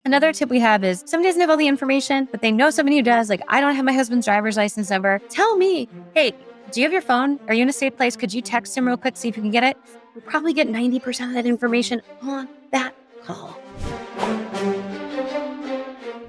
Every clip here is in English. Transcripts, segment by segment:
Another tip we have is somebody doesn't have all the information, but they know somebody who does. Like, I don't have my husband's driver's license number. Tell me, hey, do you have your phone? Are you in a safe place? Could you text him real quick, see if you can get it? We'll probably get 90% of that information on that call.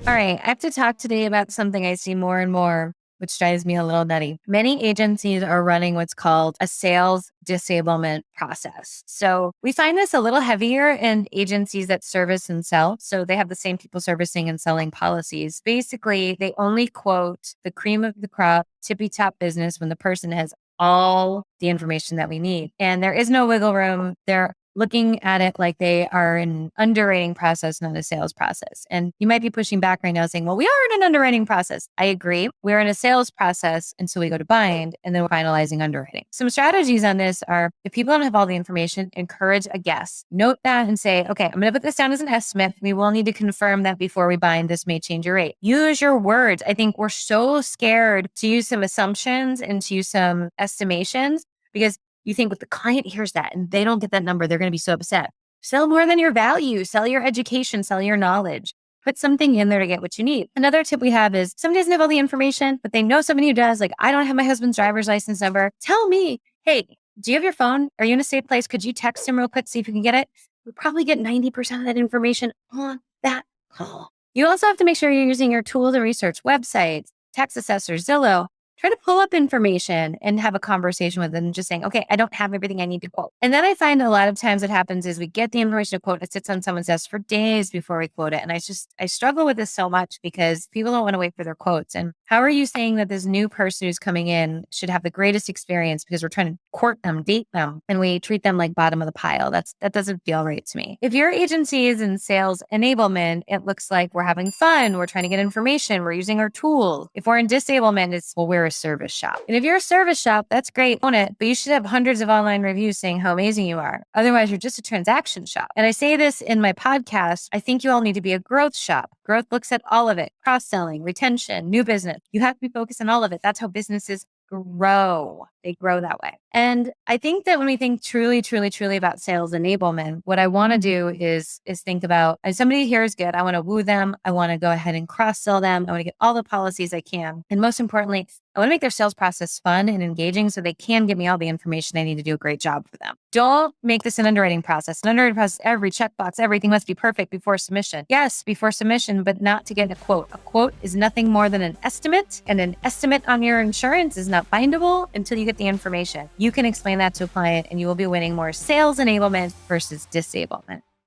All right, I have to talk today about something I see more and more, which drives me a little nutty. Many agencies are running what's called a sales disablement process. So we find this a little heavier in agencies that service and sell. So they have the same people servicing and selling policies. Basically, they only quote the cream of the crop, tippy top business when the person has all the information that we need. And there is no wiggle room. They're looking at it like they are an underwriting process, not a sales process. And you might be pushing back right now saying, well, we are in an underwriting process. I agree. We're in a sales process until we go to bind and then we're finalizing underwriting. Some strategies on this are if people don't have all the information, encourage a guess. Note that and say, okay, I'm going to put this down as an estimate. We will need to confirm that before we bind. This may change your rate. Use your words. I think we're so scared to use some assumptions and to use some estimations because you think if the client hears that and they don't get that number, they're going to be so upset. Sell more than your value, sell your education, sell your knowledge. Put something in there to get what you need. Another tip we have is somebody doesn't have all the information, but they know somebody who does. Like, I don't have my husband's driver's license number. Tell me, hey, do you have your phone? Are you in a safe place? Could you text him real quick, see if you can get it? We'll probably get 90% of that information on that call. You also have to make sure you're using your tool to research websites, tax assessors, Zillow. Try to pull up information and have a conversation with them, just saying, okay, I don't have everything I need to quote. And then I find a lot of times what happens is we get the information to quote, it sits on someone's desk for days before we quote it. And I struggle with this so much because people don't want to wait for their quotes. And how are you saying that this new person who's coming in should have the greatest experience because we're trying to court them, date them, and we treat them like bottom of the pile? That doesn't feel right to me. If your agency is in sales enablement, it looks like we're having fun. We're trying to get information. We're using our tools. If we're in disablement, it's, well, we're a service shop. And if you're a service shop, that's great, own it, but you should have hundreds of online reviews saying how amazing you are. Otherwise, you're just a transaction shop. And I say this in my podcast, I think you all need to be a growth shop. Growth looks at all of it, cross-selling, retention, new business. You have to be focused on all of it. That's how businesses grow. They grow that way. And I think that when we think truly about sales enablement, what I want to do is think about, if somebody here is good, I want to woo them. I want to go ahead and cross-sell them. I want to get all the policies I can. And most importantly, I want to make their sales process fun and engaging so they can give me all the information I need to do a great job for them. Don't make this an underwriting process. An underwriting process, every checkbox, everything must be perfect before submission. Yes, before submission, but not to get a quote. A quote is nothing more than an estimate, and an estimate on your insurance is not bindable until you get the information. You can explain that to a client and you will be winning more sales enablement versus disablement.